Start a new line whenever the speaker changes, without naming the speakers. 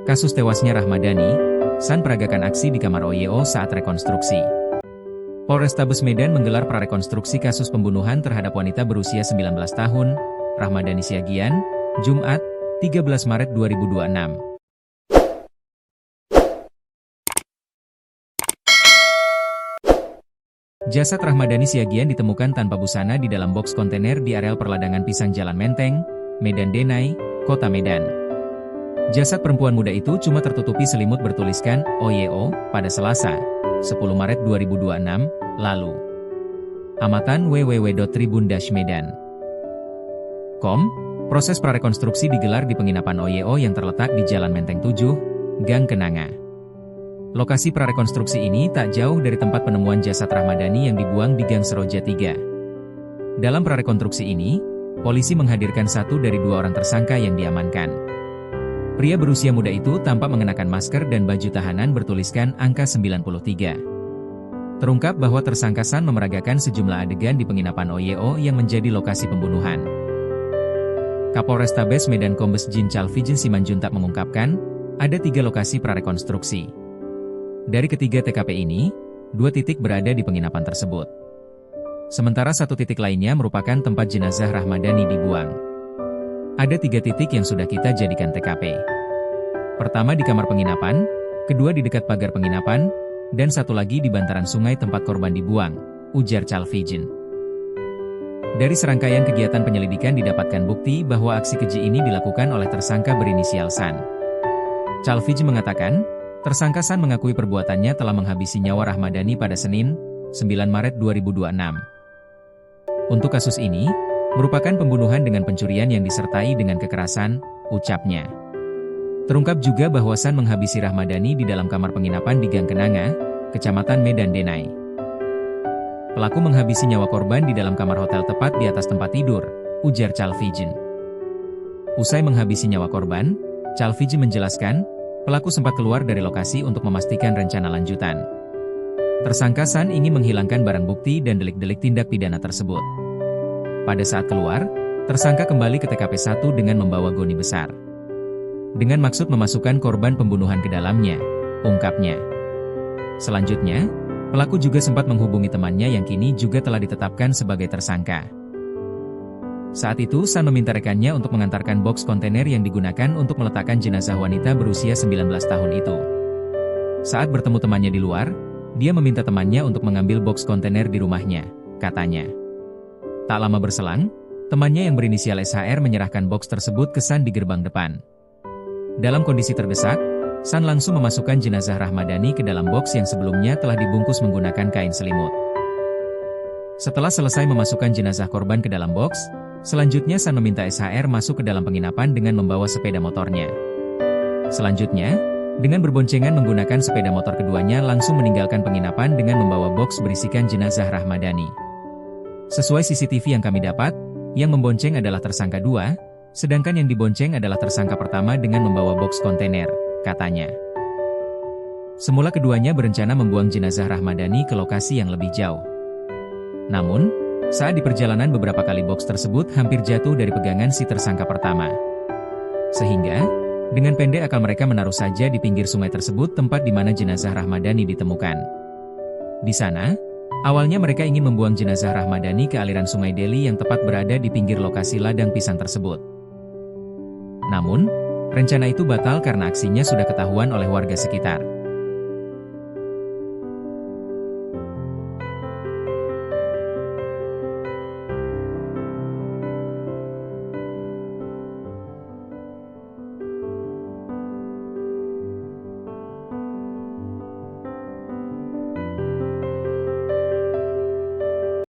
Kasus tewasnya Rahmadani, San peragakan aksi di kamar OYO saat rekonstruksi. Polrestabes Medan menggelar prarekonstruksi kasus pembunuhan terhadap wanita berusia 19 tahun, Rahmadani Siagian, Jumat, 13 Maret 2026. Jasad Rahmadani Siagian ditemukan tanpa busana di dalam boks kontainer di areal perladangan Pisang Jalan Menteng, Medan Denai, Kota Medan. Jasad perempuan muda itu cuma tertutupi selimut bertuliskan OYO pada Selasa, 10 Maret 2026, lalu. Amatan www.tribun-medan.com. Proses prarekonstruksi digelar di penginapan OYO yang terletak di Jalan Menteng 7, Gang Kenanga. Lokasi prarekonstruksi ini tak jauh dari tempat penemuan jasad Rahmadani yang dibuang di Gang Seroja 3. Dalam prarekonstruksi ini, polisi menghadirkan satu dari dua orang tersangka yang diamankan. Pria berusia muda itu tampak mengenakan masker dan baju tahanan bertuliskan angka 93. Terungkap bahwa tersangka San memeragakan sejumlah adegan di penginapan OYO yang menjadi lokasi pembunuhan. Kapolrestabes Medan Kombes Jin Chalvijen Simanjuntak mengungkapkan, ada 3 lokasi prarekonstruksi. Dari ketiga TKP ini, 2 titik berada di penginapan tersebut. Sementara 1 titik lainnya merupakan tempat jenazah Rahmadani dibuang. Ada 3 titik yang sudah kita jadikan TKP. Pertama di kamar penginapan, kedua di dekat pagar penginapan, dan 1 lagi di bantaran sungai tempat korban dibuang, ujar Chalvijen. Dari serangkaian kegiatan penyelidikan didapatkan bukti bahwa aksi keji ini dilakukan oleh tersangka berinisial San. Chalvijen mengatakan, tersangka San mengakui perbuatannya telah menghabisi nyawa Rahmadani pada Senin, 9 Maret 2026. Untuk kasus ini, merupakan pembunuhan dengan pencurian yang disertai dengan kekerasan, ucapnya. Terungkap juga bahwa San menghabisi Rahmadani di dalam kamar penginapan di Gang Kenanga, Kecamatan Medan Denai. Pelaku menghabisi nyawa korban di dalam kamar hotel tepat di atas tempat tidur, ujar Chalvijen. Usai menghabisi nyawa korban, Chalvijen menjelaskan, pelaku sempat keluar dari lokasi untuk memastikan rencana lanjutan. Tersangka San ingin menghilangkan barang bukti dan delik-delik tindak pidana tersebut. Pada saat keluar, tersangka kembali ke TKP 1 dengan membawa goni besar. Dengan maksud memasukkan korban pembunuhan ke dalamnya, ungkapnya. Selanjutnya, pelaku juga sempat menghubungi temannya yang kini juga telah ditetapkan sebagai tersangka. Saat itu San meminta rekannya untuk mengantarkan boks kontainer yang digunakan untuk meletakkan jenazah wanita berusia 19 tahun itu. Saat bertemu temannya di luar, dia meminta temannya untuk mengambil boks kontainer di rumahnya, katanya. Tak lama berselang, temannya yang berinisial SHR menyerahkan boks tersebut ke San di gerbang depan. Dalam kondisi terdesak, San langsung memasukkan jenazah Rahmadani ke dalam boks yang sebelumnya telah dibungkus menggunakan kain selimut. Setelah selesai memasukkan jenazah korban ke dalam boks, selanjutnya San meminta SHR masuk ke dalam penginapan dengan membawa sepeda motornya. Selanjutnya, dengan berboncengan menggunakan sepeda motor keduanya langsung meninggalkan penginapan dengan membawa boks berisikan jenazah Rahmadani. Sesuai CCTV yang kami dapat, yang membonceng adalah tersangka 2, sedangkan yang dibonceng adalah tersangka pertama dengan membawa boks kontainer, katanya. Semula keduanya berencana membuang jenazah Rahmadani ke lokasi yang lebih jauh. Namun, saat di perjalanan beberapa kali boks tersebut hampir jatuh dari pegangan si tersangka pertama. Sehingga, dengan pendek akal mereka menaruh saja di pinggir sungai tersebut tempat di mana jenazah Rahmadani ditemukan. Di sana, awalnya mereka ingin membuang jenazah Rahmadani ke aliran Sungai Deli yang tepat berada di pinggir lokasi ladang pisang tersebut. Namun, rencana itu batal karena aksinya sudah ketahuan oleh warga sekitar.